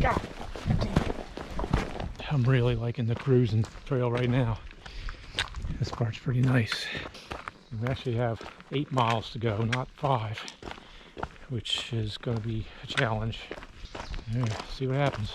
God. I'm really liking the cruising trail right now. This part's pretty nice. We actually have 8 miles to go, not 5, which is going to be a challenge. Yeah, see what happens.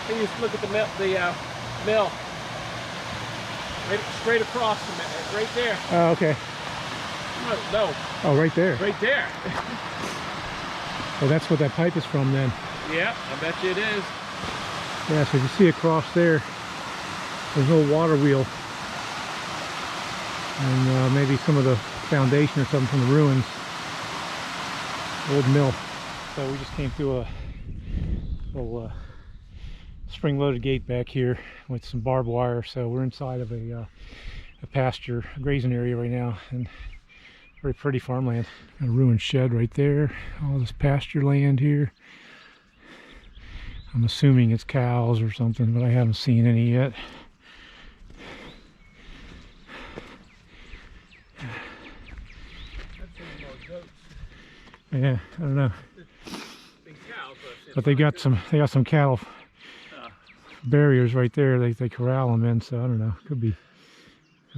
You just look at the mill, right straight across from it, right there. Oh, okay. No. Oh, right there. Right there. Oh, that's what that pipe is from then. Yeah, I bet you it is. Yeah, so you see across there, there's no water wheel. And maybe some of the foundation or something from the ruins. Old mill. So we just came through a little spring-loaded gate back here with some barbed wire. So we're inside of a pasture, a grazing area right now, and very pretty farmland. Got a ruined shed right there. All this pasture land here. I'm assuming it's cows or something, but I haven't seen any yet. Yeah, I don't know. But they got some cattle barriers right there. They corral them in, so I don't know. Could be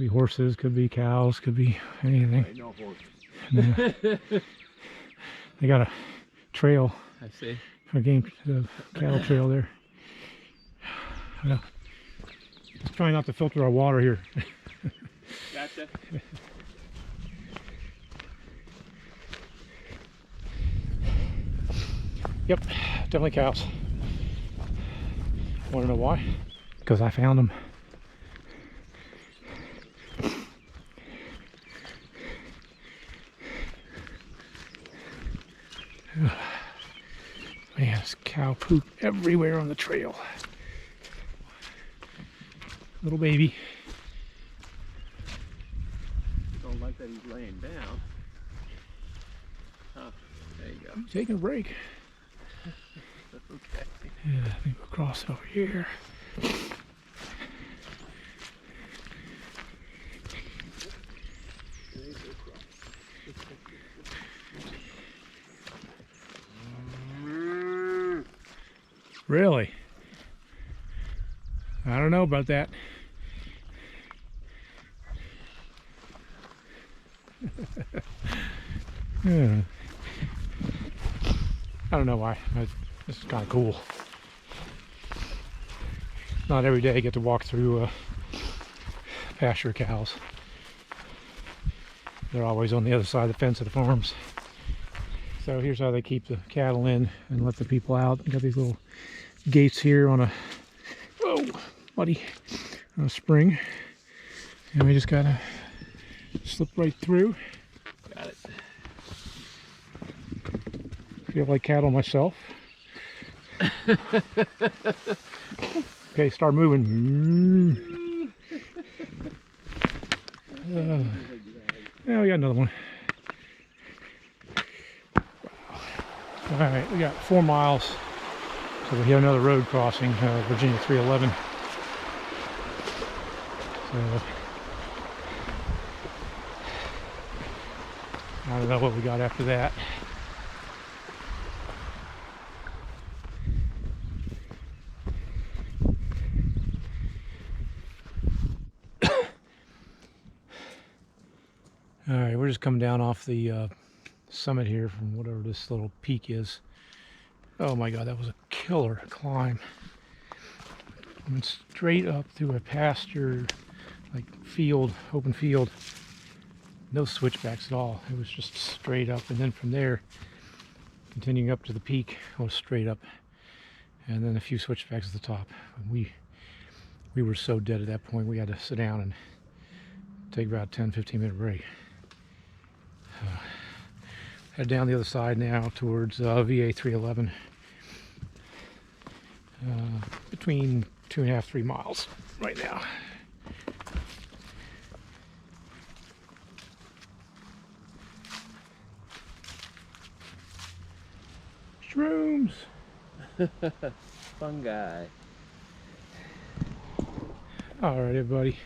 horses, could be cows, could be anything. No horses. Yeah. They got a trail. I see. A cattle trail there. Just trying not to filter our water here. Gotcha. Yep, definitely cows. Want to know why? Because I found them. Man, there's cow poop everywhere on the trail. Little baby. Don't like that he's laying down. Huh, there you go. Taking a break. Okay. Yeah, let me go across over here. Really? I don't know about that. Yeah. I don't know why. This is kind of cool. Not every day I get to walk through pasture cows. They're always on the other side of the fence of the farms. So here's how they keep the cattle in and let the people out. Got these little gates here on a, whoa, buddy, on a spring. And we just gotta slip right through. Got it. Feel like cattle myself. Okay, start moving. Yeah, we got another one. All right, we got 4 miles. So we have another road crossing, Virginia 311. So I don't know what we got after that. All right, we're just coming down off the summit here from whatever this little peak is. Oh my God, that was a killer climb. Went straight up through a pasture, like field, open field. No switchbacks at all. It was just straight up, and then from there, continuing up to the peak, was straight up, and then a few switchbacks at the top. We were so dead at that point, we had to sit down and take about 10-15 minute break. Head down the other side now towards VA 311. Between 2.5-3 miles right now. Shrooms. Fungi. All right, everybody.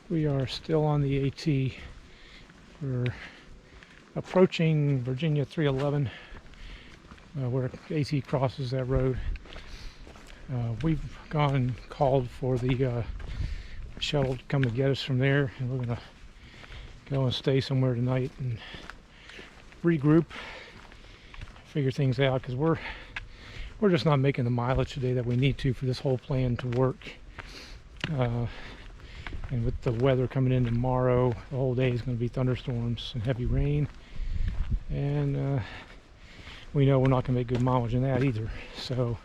We are still on the AT. We're approaching Virginia 311, where AT crosses that road. We've gone and called for the shuttle to come to get us from there, and we're gonna go and stay somewhere tonight and regroup, figure things out, because we're just not making the mileage today that we need to for this whole plan to work. And with the weather coming in tomorrow, the whole day is going to be thunderstorms and heavy rain, and we know we're not going to make good mileage in that either. So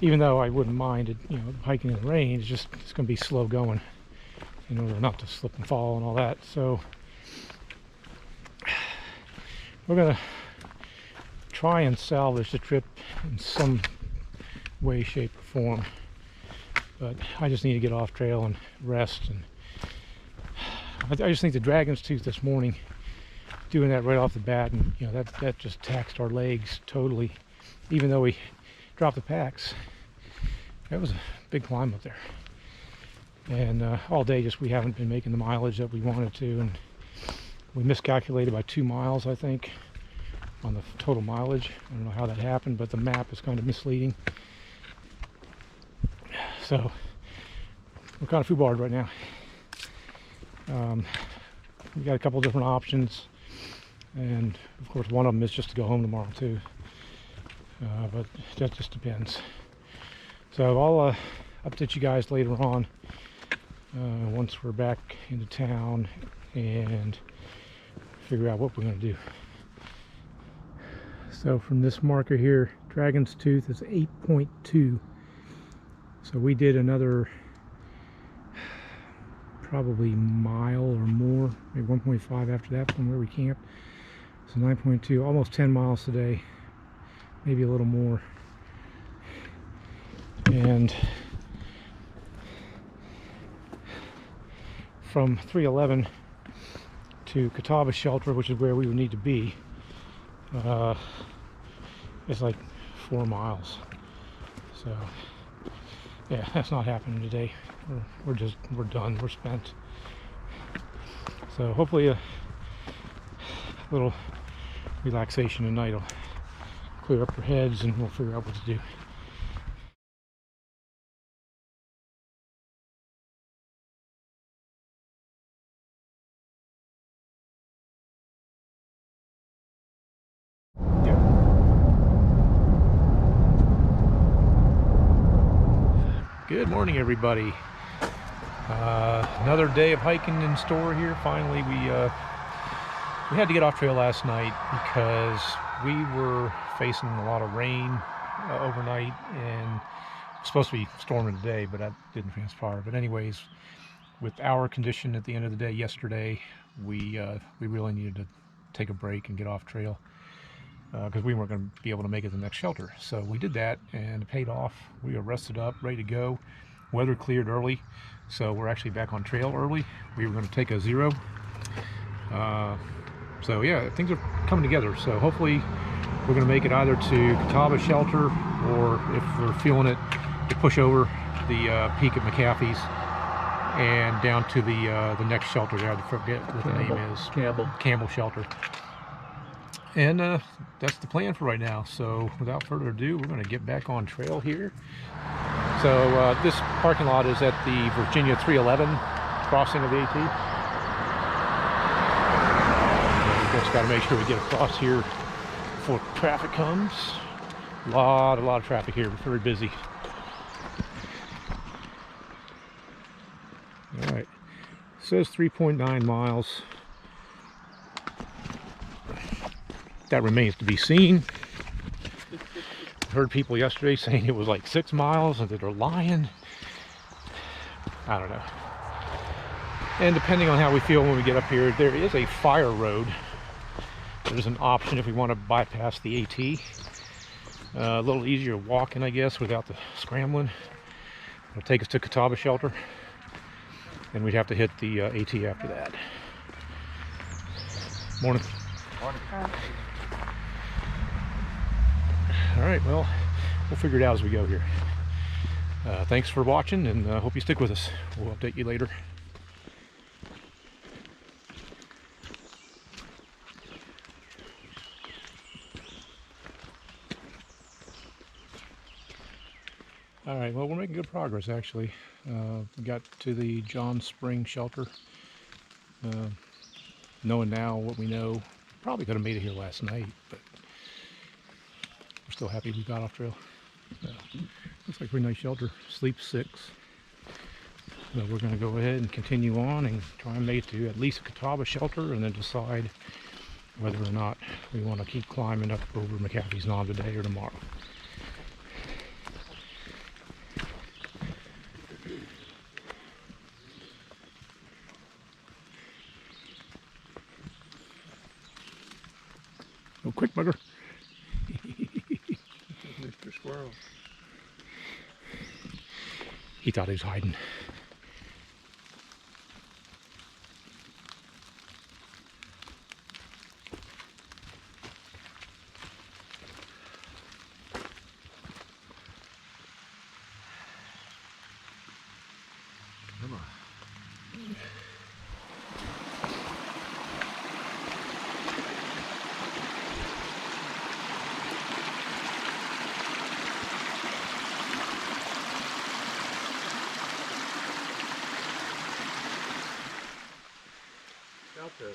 even though I wouldn't mind it, you know, hiking in the rain, it's going to be slow going in order not to slip and fall and all that. So we're going to try and salvage the trip in some way, shape, or form. But I just need to get off trail and rest. And I just think the Dragon's Tooth this morning, doing that right off the bat, and you know, that just taxed our legs totally. Even though we dropped the packs, that was a big climb up there. And all day, just we haven't been making the mileage that we wanted to, and we miscalculated by 2 miles, I think, on the total mileage. I don't know how that happened, but the map is kind of misleading. So we're kind of foobarred right now. We got a couple different options, and of course one of them is just to go home tomorrow too. But that just depends. So I'll update you guys later on once we're back into town and figure out what we're going to do. So from this marker here, Dragon's Tooth is 8.2. So we did another probably mile or more, maybe 1.5 after that from where we camped. So 9.2, almost 10 miles today, maybe a little more. And from 311 to Campbell Shelter, which is where we would need to be, it's like 4 miles. So yeah, that's not happening today. We're done. We're spent. So hopefully a little relaxation tonight will clear up our heads, and we'll figure out what to do. Good morning, everybody. Another day of hiking in store here. Finally, we had to get off trail last night because we were facing a lot of rain overnight, and it was supposed to be storming today, but that didn't transpire. But anyways, with our condition at the end of the day yesterday, we really needed to take a break and get off trail because we weren't going to be able to make it to the next shelter. So we did that, and it paid off. We were rested up, ready to go. Weather cleared early, so we're actually back on trail early. We were going to take a 0. So yeah, things are coming together. So hopefully we're going to make it either to Campbell Shelter, or if we're feeling it, to push over the peak at McAfee's and down to the next shelter there. I forget what the name is. Campbell Shelter. And that's the plan for right now. So without further ado, we're going to get back on trail here. So this parking lot is at the Virginia 311 crossing of the AT. Just got to make sure we get across here before traffic comes. A lot of traffic here. We're very busy. All right. It says 3.9 miles. That remains to be seen. I heard people yesterday saying it was like 6 miles and that they're lying. I don't know. And depending on how we feel when we get up here, there is a fire road. There's an option if we want to bypass the AT. A little easier walking, I guess, without the scrambling. It'll take us to Catawba Shelter. And we'd have to hit the AT after that. Morning. Morning. All right, well, we'll figure it out as we go here. Thanks for watching, and hope you stick with us. We'll update you later. All right, well, we're making good progress, actually. We got to the John Spring Shelter. Knowing now what we know, probably could have made it here last night, but we're still happy we got off trail. Looks like a pretty nice shelter. Sleep 6. So we're going to go ahead and continue on and try and make it to at least a Catawba Shelter, and then decide whether or not we want to keep climbing up over McAfee's Knob today or tomorrow. Oh, quick bugger. Mr. Squirrel. He thought he was hiding. Come on. Shelter.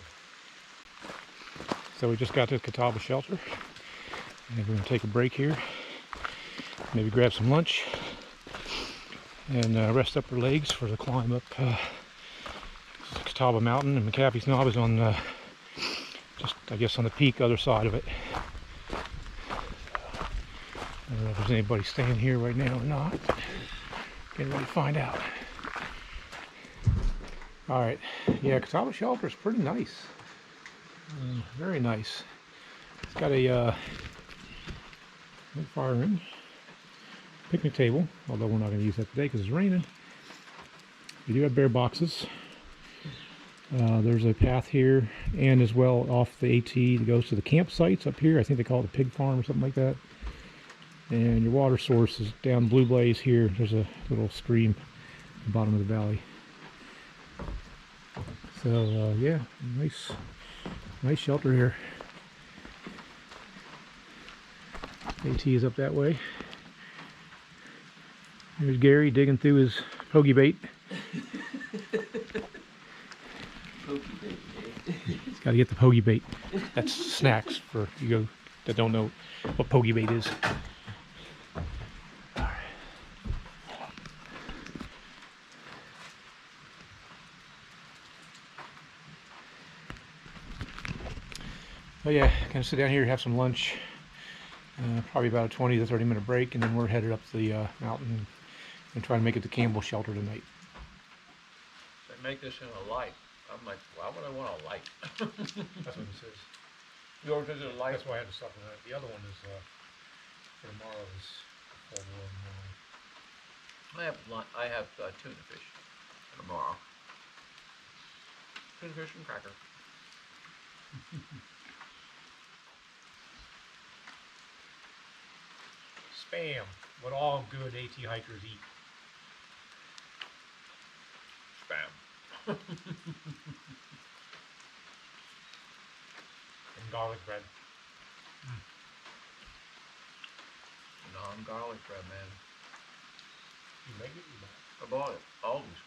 So we just got to Catawba Shelter, and we're going to take a break here, maybe grab some lunch, and rest up our legs for the climb up Catawba Mountain. And McAfee's Knob is on just, I guess, on the peak other side of it. I don't know if there's anybody staying here right now or not, but getting ready to find out. All right, yeah, Catawba Shelter is pretty nice. Very nice. It's got a fire ring, picnic table, although we're not going to use that today because it's raining. We do have bear boxes. There's a path here, and as well off the AT that goes to the campsites up here. I think they call it the pig farm or something like that. And your water source is down Blue Blaze here. There's a little stream at the bottom of the valley. So yeah, nice shelter here. AT is up that way. There's Gary digging through his pokey bait. He's got to get the pokey bait. That's snacks for you that don't know what pokey bait is. Oh yeah, gonna sit down here, have some lunch. Probably about a 20 to 30 minute break, and then we're headed up the mountain and try to make it to Campbell Shelter tonight. They make this in a light. I'm like, why would I want a light? That's what this is. Yours is a light. That's why I had to supplement it. The other one is for tomorrow is full blown. I have tuna fish tomorrow. Tuna fish and cracker. Spam, what all good AT hikers eat. Spam. And garlic bread. Non-garlic bread, man. You make it? You buy it? I bought it. Aldi's.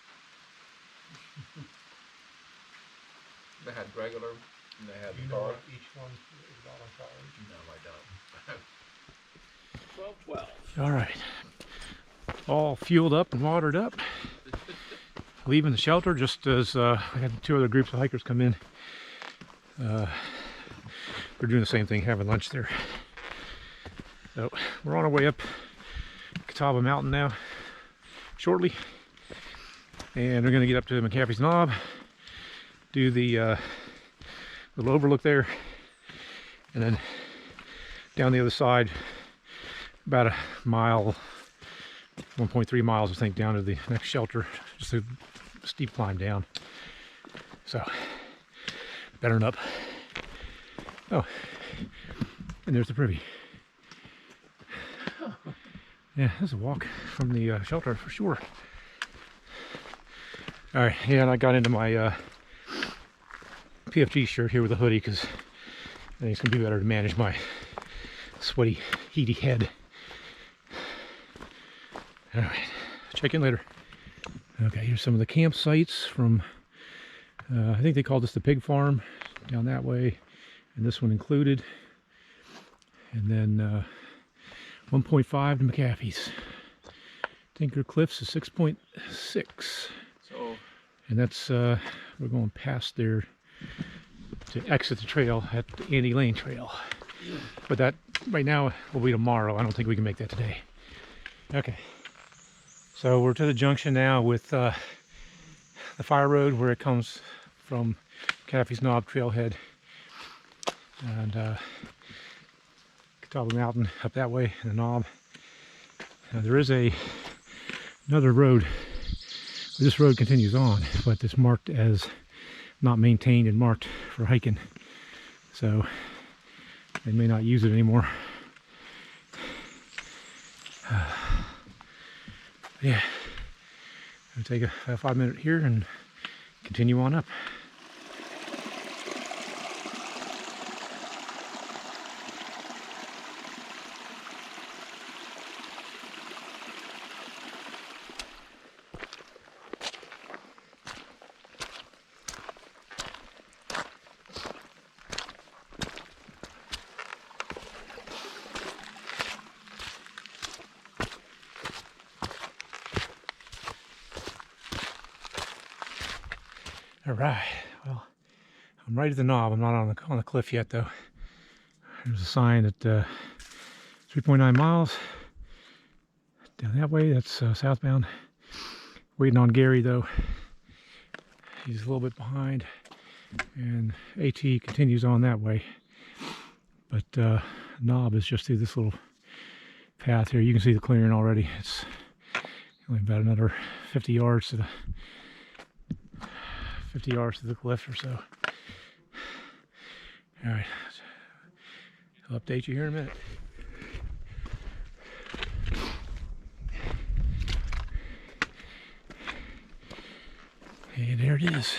They had regular And they have Do you the know car? what each one is about on calories? No, I don't. 12. All right, all fueled up and watered up. Leaving the shelter just as I had 2 other groups of hikers come in. We're doing the same thing, having lunch there. So we're on our way up Catawba Mountain now, shortly, and we're going to get up to McAfee's Knob, do the little overlook there, and then down the other side, about a mile, 1.3 miles, I think, down to the next shelter. Just a steep climb down. So, bettering up. Oh, and there's the privy. Yeah, there's a walk from the shelter for sure. All right, yeah, and I got into my PFG shirt here with a hoodie because I think it's gonna be better to manage my sweaty, heaty head. All right, check in later. Okay, here's some of the campsites from, I think they call this the pig farm, down that way, and this one included. And then 1.5 to McAfee's. Tinker Cliffs is 6.6. So, And that's, we're going past there to exit the trail at the Andy Lane Trail. But that, right now, will be tomorrow. I don't think we can make that today. Okay. So we're to the junction now with the fire road where it comes from McAfee's Knob trailhead. And Catawba Mountain up that way, the Knob. There is another road. This road continues on, but it's marked as not maintained and marked for hiking. So they may not use it anymore. Yeah, I'm gonna take a 5-minute here and continue on up. All right, well, I'm right at the Knob. I'm not on the cliff yet, though. There's a sign at 3.9 miles down that way. That's southbound. Waiting on Gary, though. He's a little bit behind, and AT continues on that way. But Knob is just through this little path here. You can see the clearing already. It's only about another 50 yards to the cliff or so. All right, I'll update you here in a minute. Hey, there it is.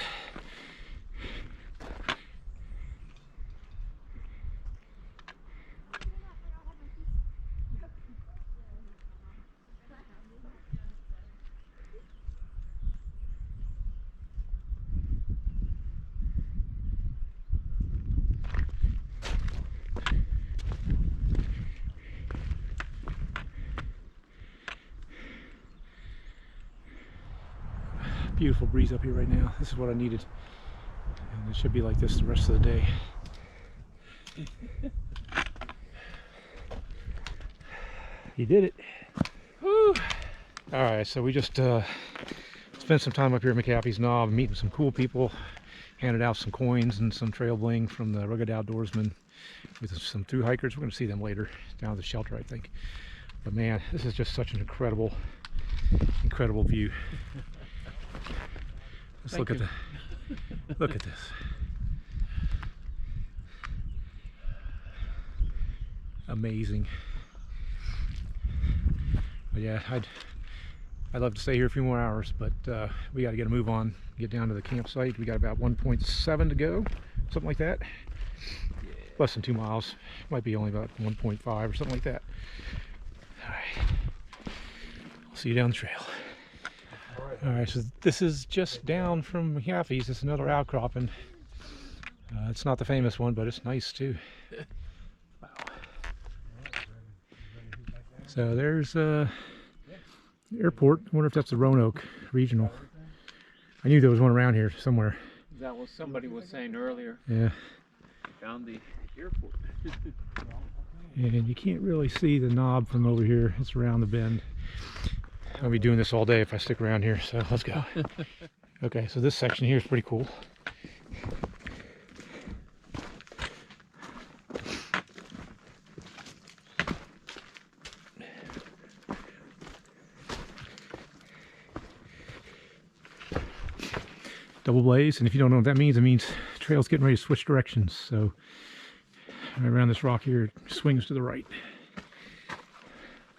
Beautiful breeze up here right now. This is what I needed. And it should be like this the rest of the day. You did it. Woo. All right, so we just spent some time up here at McAfee's Knob, meeting some cool people, handed out some coins and some trail bling from the Rugged Outdoorsmen with some thru hikers. We're going to see them later down at the shelter, I think. But man, this is just such an incredible view. Let's look at this. Amazing. But yeah, I'd love to stay here a few more hours, but we got to get a move on, get down to the campsite. We got about 1.7 to go, something like that. Less than 2 miles. Might be only about 1.5 or something like that. All right. I'll see you down the trail. All right, so this is just down from McAfee's. It's another outcropping. It's not the famous one, but it's nice too. Wow. So there's the airport. I wonder if that's the Roanoke Regional. I knew there was one around here somewhere. that was somebody was saying earlier. Yeah. Found the airport. And you can't really see the knob from over here. It's around the bend. I'll be doing this all day if I stick around here, so let's go. Okay, so this section here is pretty cool. Double blaze, and if you don't know what that means, it means the trail's getting ready to switch directions. So right around this rock here, it swings to the right.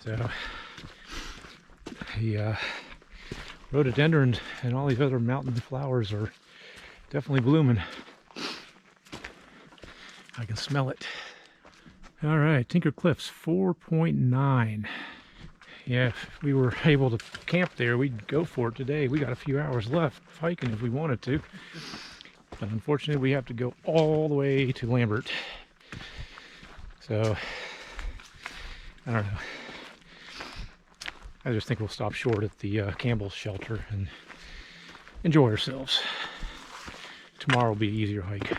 So the rhododendrons and all these other mountain flowers are definitely blooming. I can smell it. All right, Tinker Cliffs 4.9. Yeah, if we were able to camp there, we'd go for it today. We got a few hours left of hiking if we wanted to. But unfortunately, we have to go all the way to Lambert. So, I don't know. I just think we'll stop short at the Campbell Shelter and enjoy ourselves. Tomorrow will be an easier hike.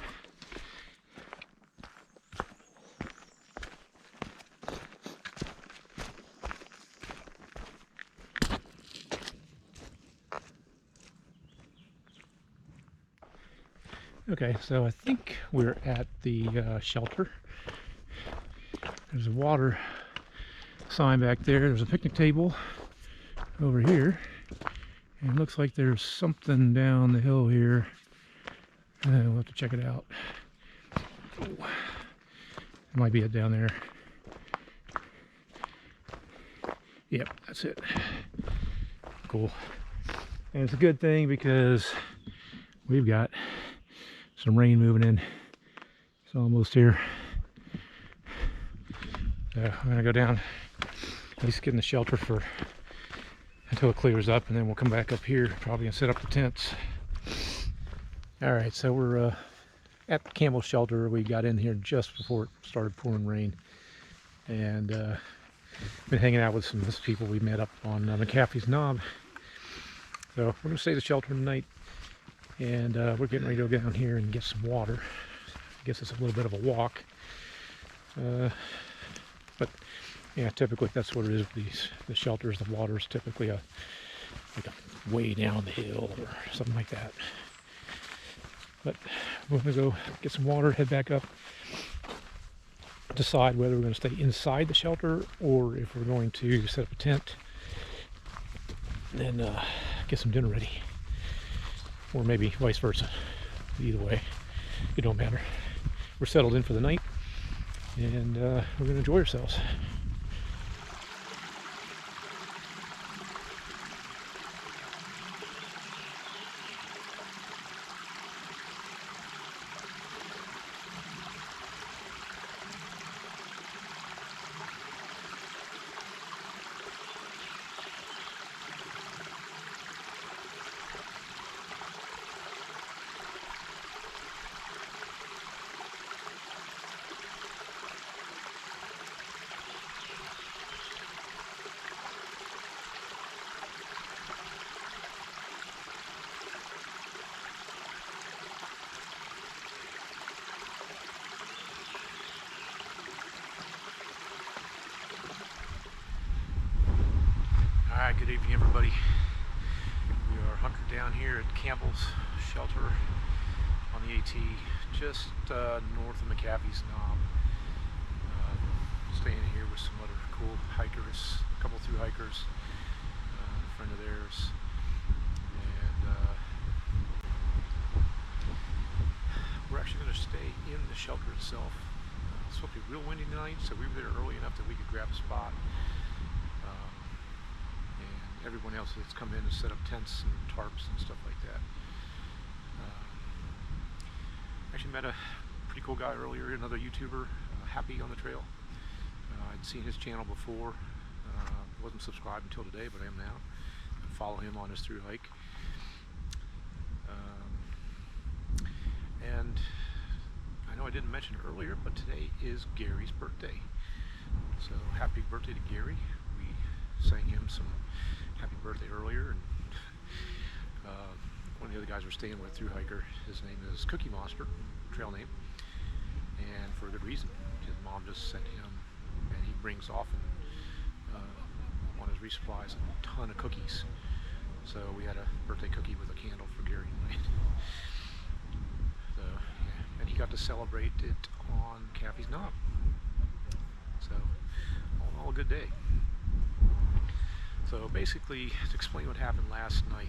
Okay, so I think we're at the shelter. There's a water sign back there. There's a picnic table over here. And it looks like there's something down the hill here. We'll have to check it out. Oh, there might be it down there. Yep, that's it. Cool. And it's a good thing because we've got some rain moving in. It's almost here. So I'm gonna go down, at least get in the shelter for until it clears up, and then we'll come back up here probably and set up the tents. All right, so we're at Campbell Shelter. We got in here just before it started pouring rain, and been hanging out with some of those people we met up on McAfee's Knob. So we're gonna stay at the shelter tonight. And we're getting ready to go down here and get some water. I guess it's a little bit of a walk. But yeah, typically that's what it is. The shelters, the water is typically like a way down the hill or something like that. But we're gonna go get some water, head back up, decide whether we're gonna stay inside the shelter or if we're going to set up a tent, and then get some dinner ready. Or maybe vice versa. Either way, it don't matter. We're settled in for the night, and we're going to enjoy ourselves. Alright, good evening everybody. We are hunkered down here at Campbell's Shelter on the AT, just north of McAfee's Knob. Staying here with some other cool hikers, a couple through hikers, a friend of theirs. And we're actually going to stay in the shelter itself. It's supposed to be real windy tonight, so we were there early enough that we could grab a spot. Everyone else that's come in to set up tents and tarps and stuff like that. Actually met a pretty cool guy earlier, another YouTuber, Happy on the Trail. I'd seen his channel before. Wasn't subscribed until today, but I am now. I follow him on his through hike. And mention earlier, but today is Gary's birthday. So happy birthday to Gary. We sang him some happy birthday earlier, and one of the other guys we're staying with, through hiker, his name is Cookie Monster, trail name, and for a good reason. His mom just sent him, and he brings often on his resupplies a ton of cookies. So we had a birthday cookie with a candle for Gary tonight. So, yeah. And he got to celebrate it on McAfee Knob. So all in all, a good day. So basically, to explain what happened last night,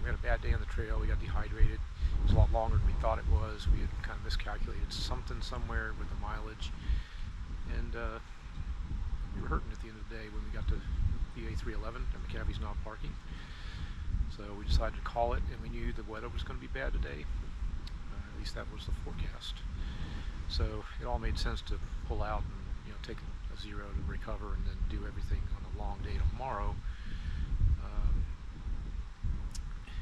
we had a bad day on the trail. We got dehydrated. It was a lot longer than we thought it was. We had kind of miscalculated something somewhere with the mileage, and we were hurting at the end of the day when we got to VA 311 at McAfee Knob parking. So we decided to call it, and we knew the weather was going to be bad today. At least that was the forecast. So it all made sense to pull out and take a zero to recover, and then do everything on a long day tomorrow,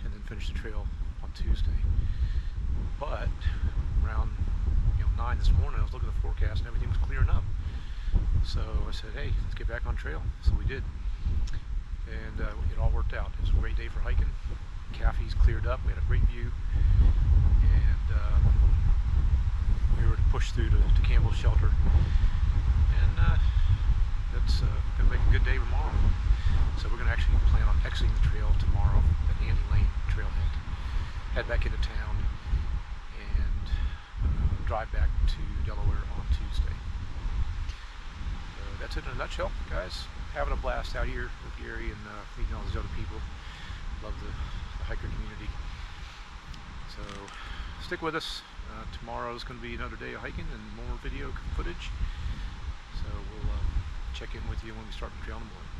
and then finish the trail on Tuesday. But around 9 this morning, I was looking at the forecast and everything was clearing up. So I said, hey, let's get back on trail. So we did, and it all worked out. It was a great day for hiking. McAfee's cleared up. We had a great view, and we were to push through to Campbell Shelter, and that's going to make a good day tomorrow. So we're going to actually plan on exiting the trail tomorrow at Andy Lane trailhead, head back into town, and drive back to Delaware on Tuesday. So that's it in a nutshell, guys. Having a blast out here with Gary and meeting all these other people. Love the hiker community. So stick with us. Tomorrow's going to be another day of hiking and more video footage. So we'll check in with you when we start the trail in the morning.